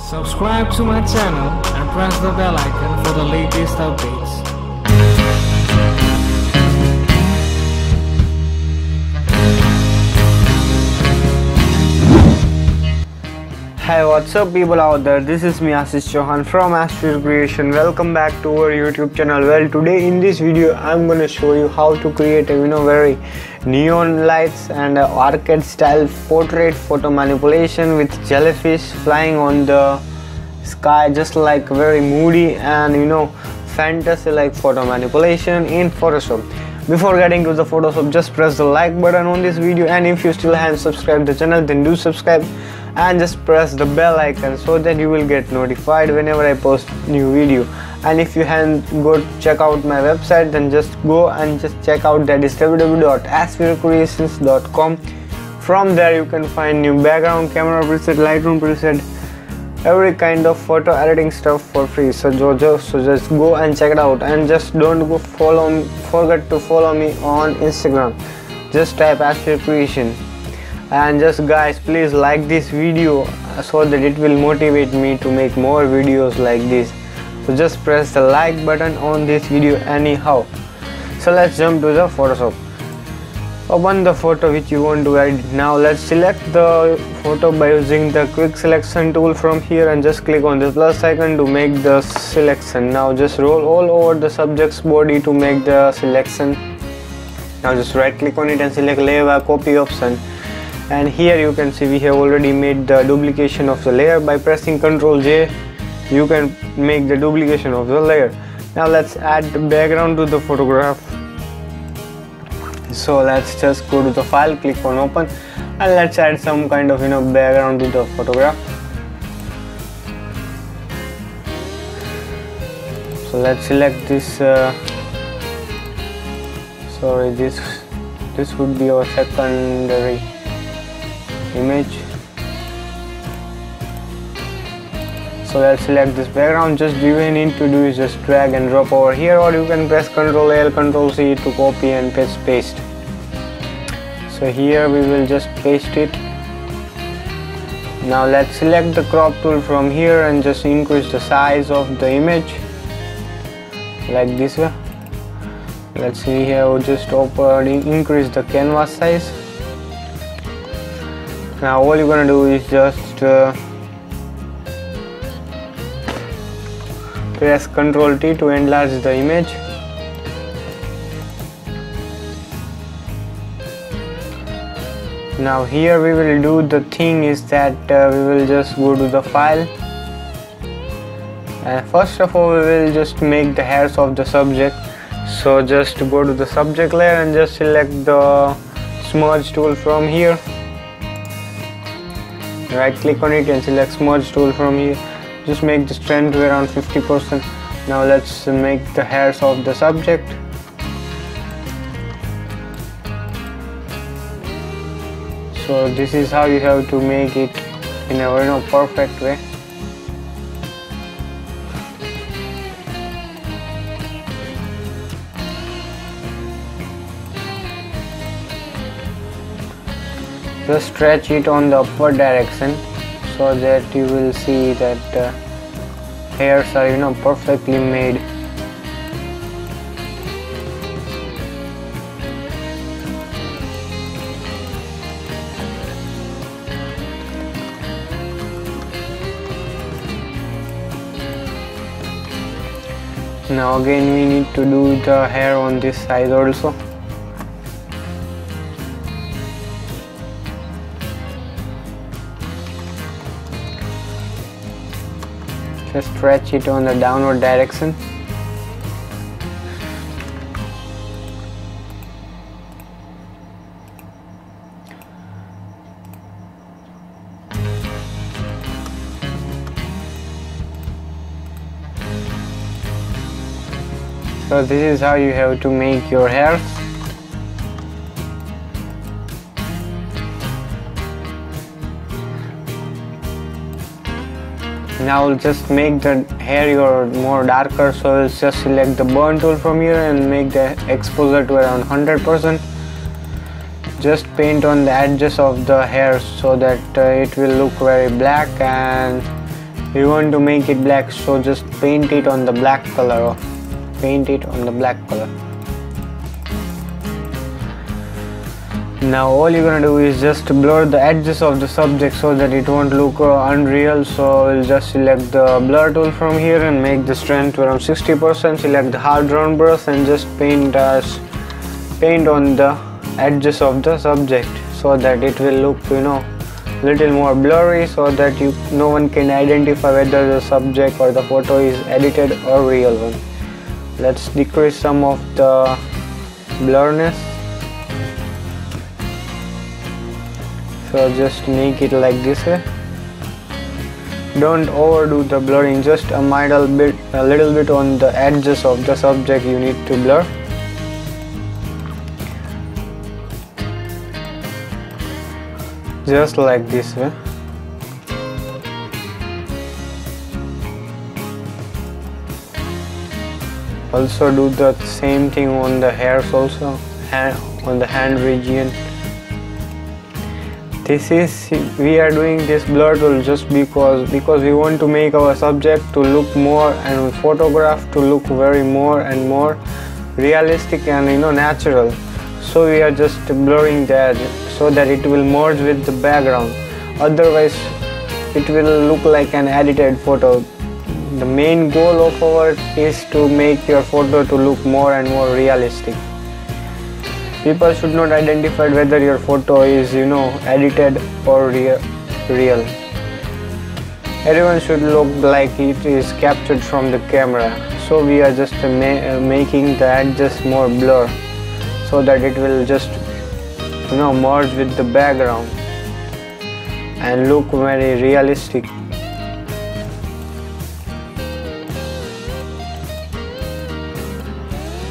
Subscribe to my channel and press the bell icon for the latest updates. Hi, what's up people out there, this is me Ashish Chauhan from ashvircreations. Welcome back to our YouTube channel. Well, today in this video I'm gonna show you how to create a very neon lights and arcade style portrait photo manipulation with jellyfish flying on the sky, just like very moody and fantasy like photo manipulation in Photoshop. Before getting to the Photoshop, just press the like button on this video, and if you still haven't subscribed the channel, then do subscribe and just press the bell icon so that you will get notified whenever I post new video. And if you haven't go check out my website, then just go and just check out, that is www.ashvircreations.com. From there you can find new background, camera preset, lightroom preset, every kind of photo editing stuff for free. So just go and check it out, and just don't forget to follow me on Instagram. Just type ashvircreations. And just guys, please like this video so that it will motivate me to make more videos like this. So just press the like button on this video anyhow. So let's jump to the Photoshop. Open the photo which you want to edit. Now let's select the photo by using the quick selection tool from here, and just click on the plus icon to make the selection. Now just roll all over the subject's body to make the selection. Now just right click on it and select layer by copy option. And here you can see we have already made the duplication of the layer. By pressing Ctrl J you can make the duplication of the layer. Now let's add the background to the photograph. So let's just go to the file, click on open, and let's add some kind of background to the photograph. So let's select this this would be our secondary image. So let's select this background. Just you need to do is just drag and drop over here, or you can press Ctrl L, Ctrl C to copy and paste. So here we will just paste it. Now let's select the crop tool from here and just increase the size of the image like this way. Let's see here, just increase the canvas size. Now all you're gonna do is just press Ctrl T to enlarge the image. Now here we will do the thing is that we will just go to the file, and first of all we will just make the hairs of the subject. So just go to the subject layer and just select the smudge tool from here. Right click on it and select smudge tool from here. Just make the strength to around 50%. Now let's make the hairs of the subject. So this is how you have to make it in a perfect way. Just stretch it on the upward direction so that you will see that hairs are perfectly made. Now again we need to do the hair on this side also. Just stretch it on the downward direction. So this is how you have to make your hairs. Now just make the hair more darker, so let's just select the burn tool from here and make the exposure to around 100%. Just paint on the edges of the hair so that it will look very black, and we want to make it black, so just paint it on the black color, or paint it on the black color. Now all you're gonna do is just blur the edges of the subject so that it won't look unreal. So we'll just select the blur tool from here and make the strength around 60%. Select the hard round brush and just paint on the edges of the subject so that it will look, little more blurry, so that no one can identify whether the subject or the photo is edited or real one. Let's decrease some of the blurriness. So just make it like this way. Don't overdo the blurring, just a little bit on the edges of the subject you need to blur. Just like this way. Also do the same thing on the hairs also, on the hand region. We are doing this blur tool just because we want to make our subject to look more, and photograph to look more and more realistic and natural. So we are just blurring that so that it will merge with the background. Otherwise it will look like an edited photo. The main goal of ours is to make your photo to look more and more realistic. People should not identify whether your photo is edited or real. Everyone should look like it is captured from the camera. So we are just making the edges more blur so that it will just merge with the background and look very realistic.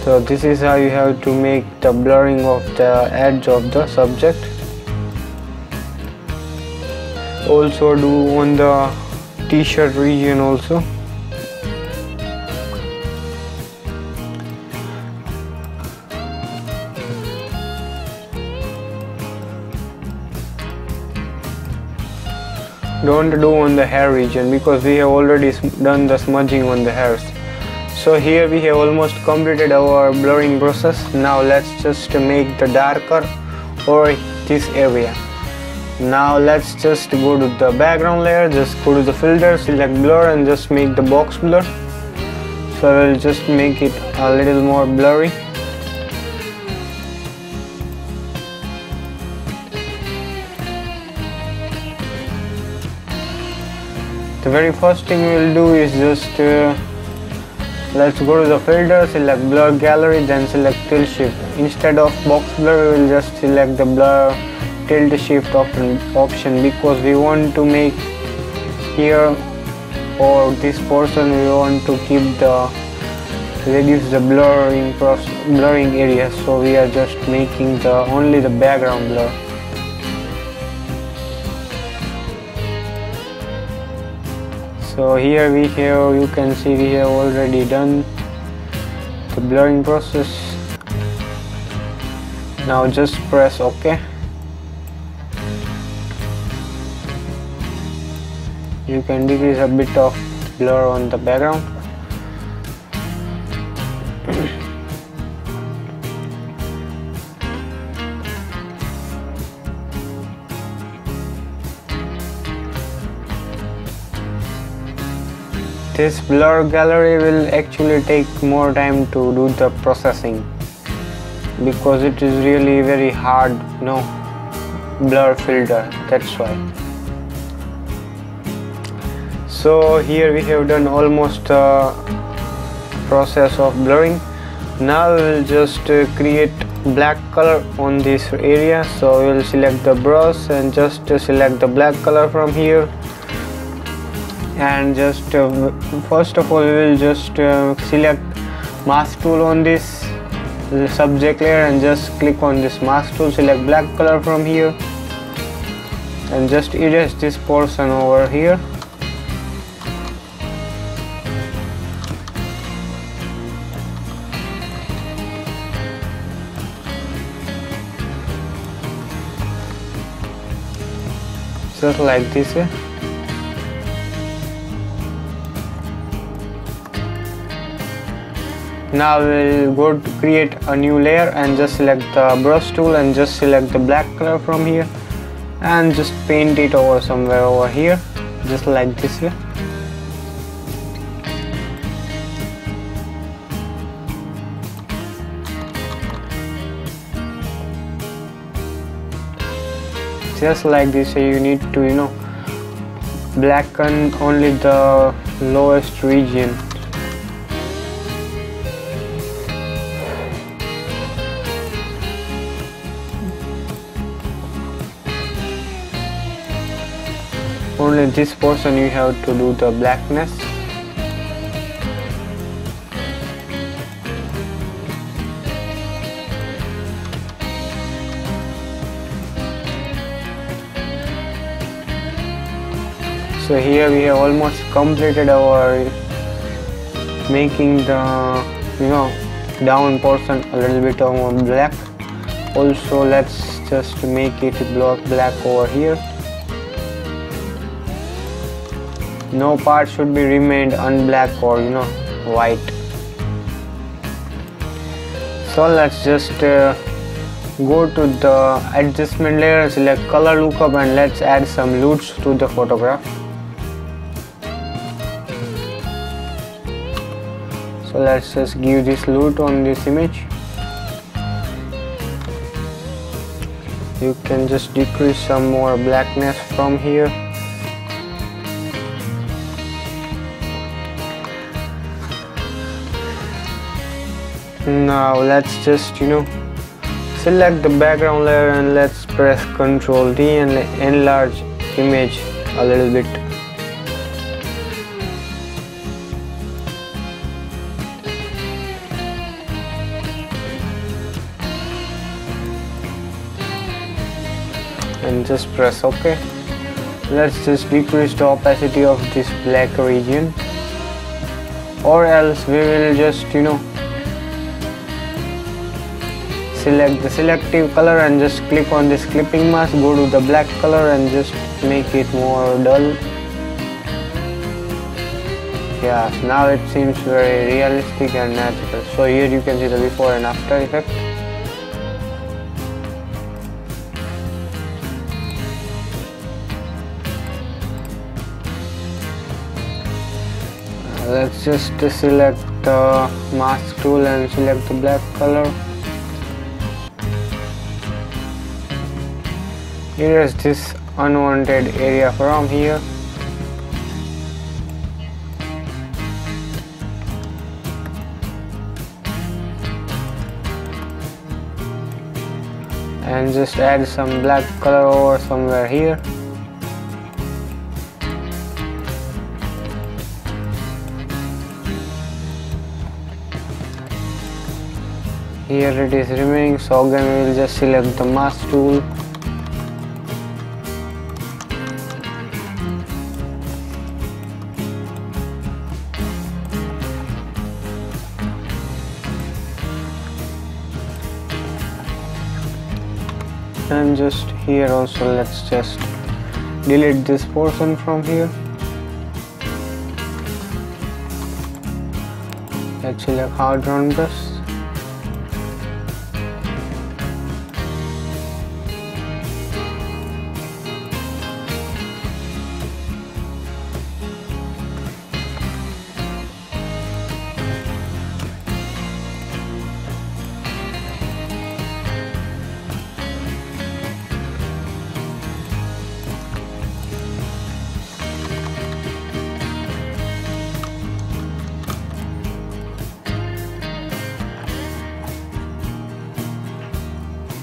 So this is how you have to make the blurring of the edge of the subject. Also do on the t-shirt region also. Don't do on the hair region because we have already done the smudging on the hairs. So here we have almost completed our blurring process. Now let's just make the darker over this area. Now let's just go to the background layer, just go to the filter, select blur and just make the box blur. So I will just make it a little more blurry. The very first thing we will do is just let's go to the filter, select blur gallery, then select tilt shift. Instead of box blur, we will just select the blur tilt shift option because we want to make here or this portion we want to keep reduce the blurring area. So we are just making only the background blur. So here you can see we have already done the blurring process. Now just press OK. You can decrease a bit of blur on the background. This blur gallery will actually take more time to do the processing because it is really very hard, blur filter, that's why. So here we have done almost the process of blurring. Now we will just create black color on this area. So we will select the brush and just select the black color from here. And just first of all we will just select mask tool on this subject layer and just click on this mask tool, select black color from here and just erase this portion over here. Just like this way. Now we'll go to create a new layer and just select the brush tool and just select the black color from here and just paint it over somewhere over here, just like this way. Just like this, so you need to blacken only the lowest region. Only this portion you have to do the blackness. So here we have almost completed our making the down portion a little bit more black. Also let's just make it black over here. No part should be remained unblack or white. So let's just go to the adjustment layer, select color lookup, and let's add some loops to the photograph. So let's just give this loot on this image. You can just decrease some more blackness from here. Now let's just select the background layer and let's press Ctrl D and enlarge image a little bit. And just press OK. Let's just decrease the opacity of this black region, or else we will just select the selective color and just click on this clipping mask, go to the black color and just make it more dull. Yeah, now it seems very realistic and natural. So here you can see the before and after effect. Let's just select the mask tool and select the black color. Erase this unwanted area from here. And just add some black color over somewhere here. Here it is remaining, so again we will just select the mask tool. And just here also let's just delete this portion from here. Let's select hard round brush.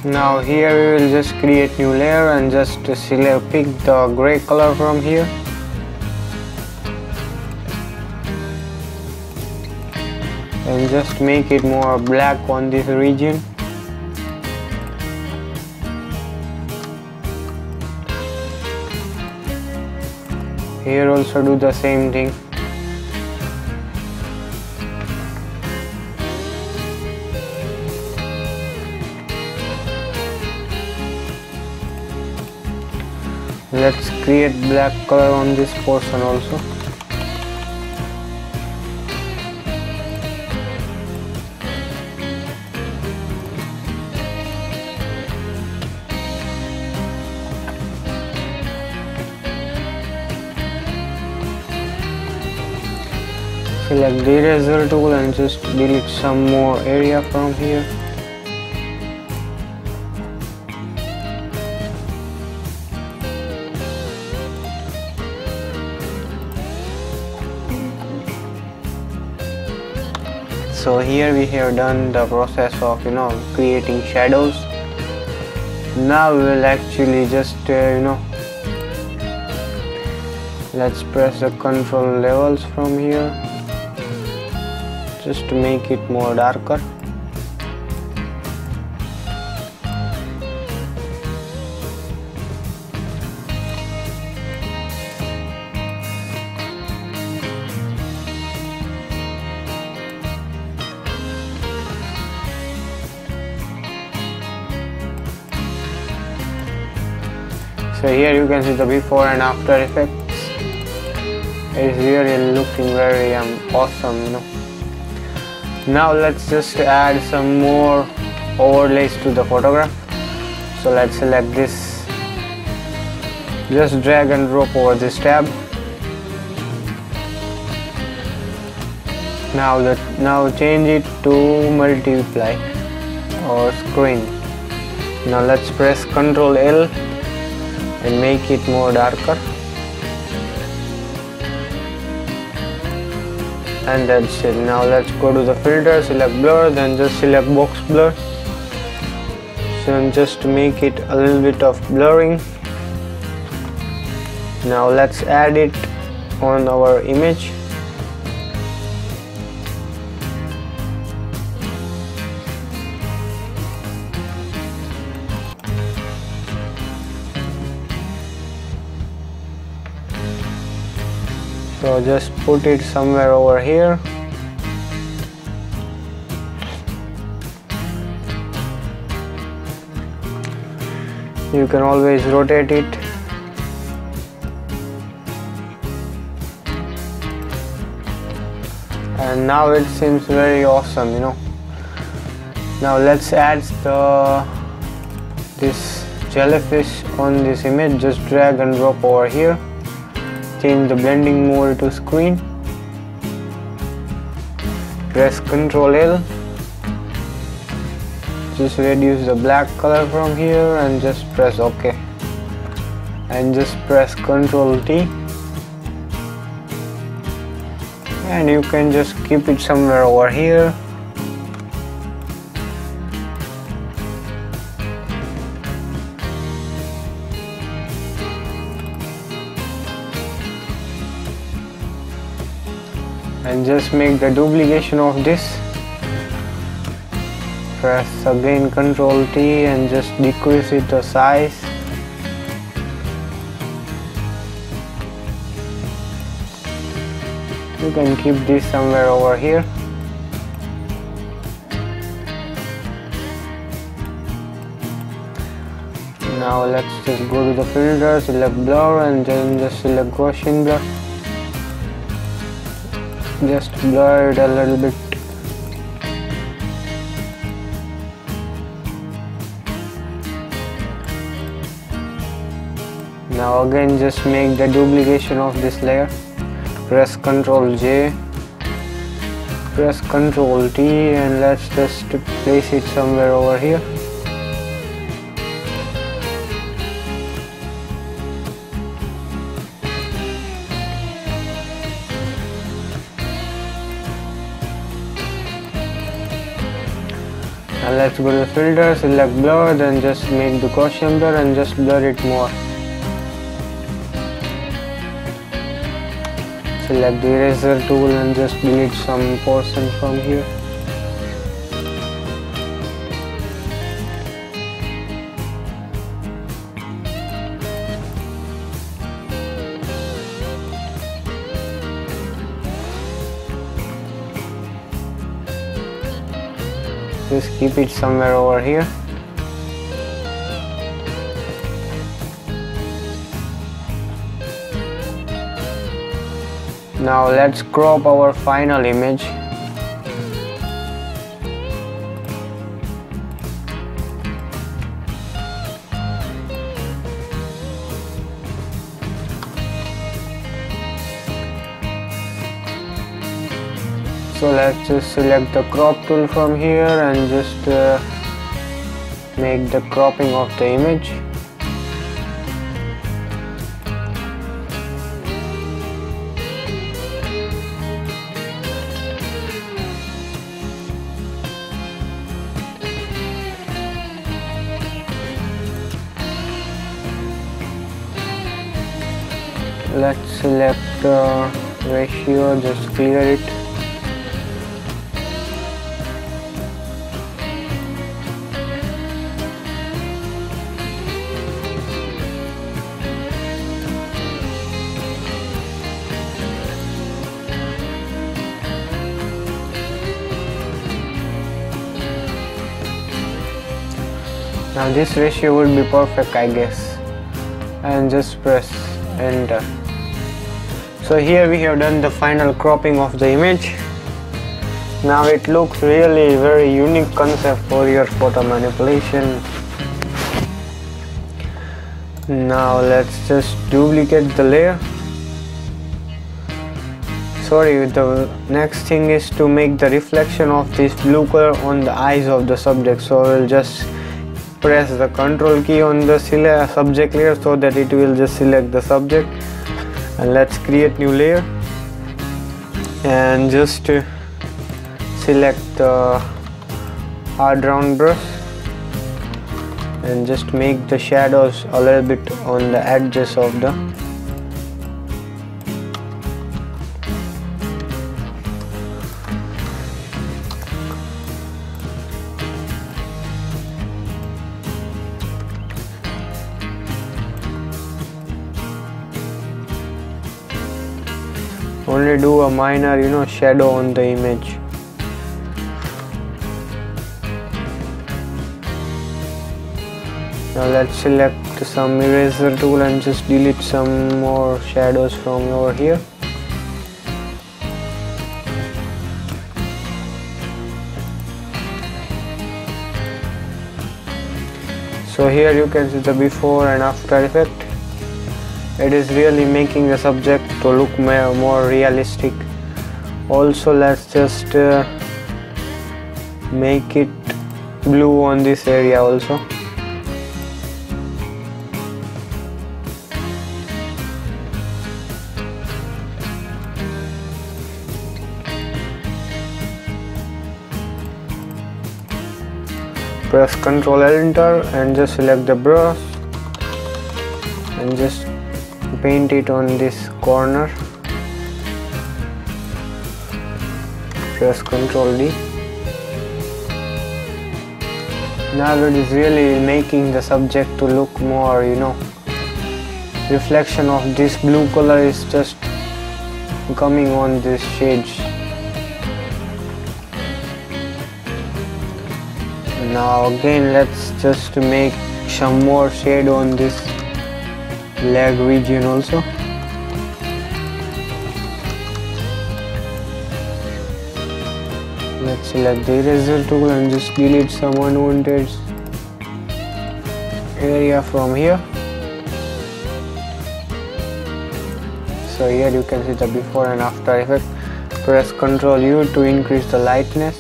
Now here we will just create new layer and just pick the gray color from here. And just make it more black on this region. Here also do the same thing. Let's create black color on this portion also. Select the eraser tool and just delete some more area from here. So here we have done the process of creating shadows. Now we will actually just let's press the control levels from here just to make it more darker. So here you can see the before and after effects. It's really looking very awesome, Now let's just add some more overlays to the photograph. So let's select this, just drag and drop over this tab. Now change it to multiply or screen. Now let's press Ctrl L and make it more darker. And that's it. Now let's go to the filter, select blur, then just select box blur. So just to make it a little bit of blurring. Now let's add it on our image. So just put it somewhere over here. You can always rotate it. And now it seems very awesome, Now let's add this jellyfish on this image. Just drag and drop over here. Change the blending mode to screen. Press Ctrl L. Just reduce the black color from here and just press OK. And just press Ctrl T. And you can just keep it somewhere over here. And just make the duplication of this. Press again Ctrl T and just decrease it the size. You can keep this somewhere over here. Now let's just go to the filter, select blur and then just select Gaussian blur. Just blur it a little bit. Now again just make the duplication of this layer. Press Ctrl J, press Ctrl T and let's just place it somewhere over here. And let's go to the filter, select blur, then just make the Gaussian blur and just blur it more. Select the eraser tool and just delete some portion from here. Just keep it somewhere over here. Now let's crop our final image. So let's just select the crop tool from here and just make the cropping of the image. Let's select the ratio, just clear it. Now this ratio would be perfect, I guess, and just press enter. So here we have done the final cropping of the image. Now it looks really very unique concept for your photo manipulation. Now let's just duplicate the layer. Sorry, the next thing is to make the reflection of this blue color on the eyes of the subject. So I will just press the Ctrl key on the subject layer so that it will just select the subject. And let's create new layer and just select the hard round brush and just make the shadows a little bit on the edges of the only do a minor shadow on the image. Now let's select some eraser tool and just delete some more shadows from over here. So here you can see the before and after effect. It is really making the subject to look more realistic. Also let's just make it blue on this area also. Press Ctrl L enter and just select the brush and just paint it on this corner. Press Ctrl D. Now it is really making the subject to look more, reflection of this blue color is just coming on these shades. Now again let's just make some more shade on this leg region also. Let's select the eraser tool and just delete some unwanted area from here. So here you can see the before and after effect. Press Ctrl U to increase the lightness.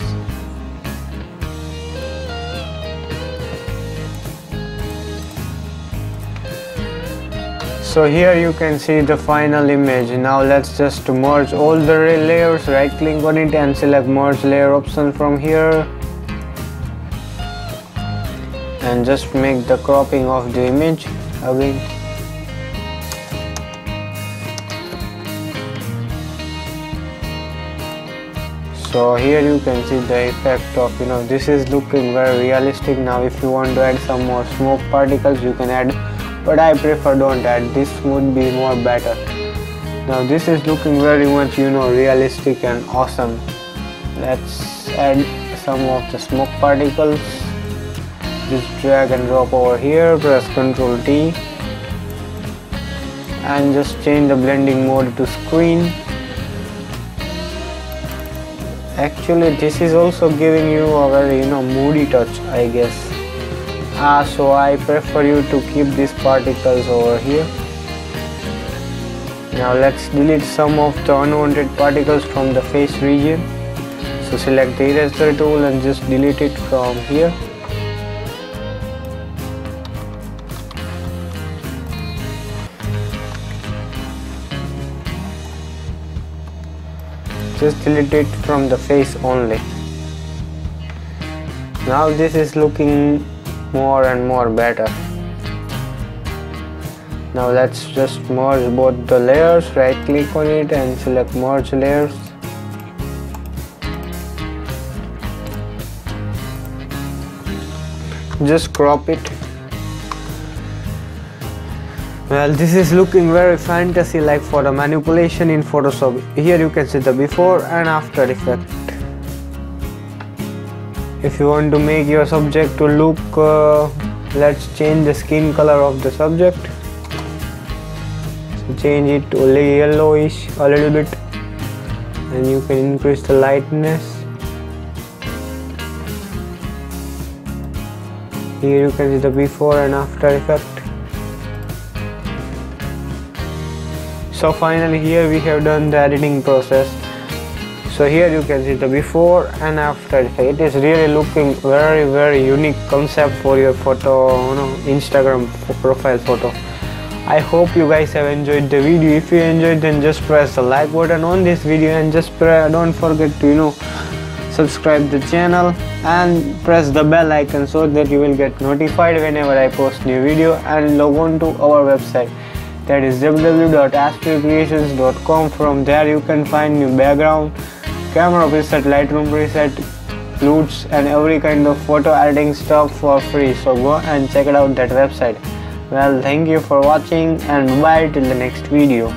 So here you can see the final image. Now let's just merge all the layers, right click on it and select merge layer option from here and just make the cropping of the image again. So here you can see the effect of, this is looking very realistic. Now if you want to add some more smoke particles you can add, but I prefer don't add, this would be more better. Now this is looking very much realistic and awesome. Let's add some of the smoke particles. Just drag and drop over here, press Ctrl T and just change the blending mode to screen. Actually this is also giving you a very moody touch, I guess. So I prefer you to keep these particles over here. Now let's delete some of the unwanted particles from the face region So select the eraser tool and just delete it from here. Just delete it from the face only. Now this is looking more and more better. Now let's just merge both the layers. Right click on it and select merge layers. Just crop it. Well, this is looking very fantasy like for the manipulation in Photoshop. Here you can see the before and after effect. If you want to make your subject to look, let's change the skin color of the subject. So change it to yellowish a little bit, and you can increase the lightness. Here you can see the before and after effect. So finally here we have done the editing process. So here you can see the before and after effect. It is really looking very unique concept for your photo, Instagram profile photo. I hope you guys have enjoyed the video. If you enjoyed, then just press the like button on this video and just don't forget to subscribe the channel and press the bell icon so that you will get notified whenever I post new video, and log on to our website, that is www.ashvircreations.com. From there you can find new background, camera preset, lightroom preset, flutes and every kind of photo editing stuff for free. So go and check it out that website. Well, thank you for watching and bye till the next video.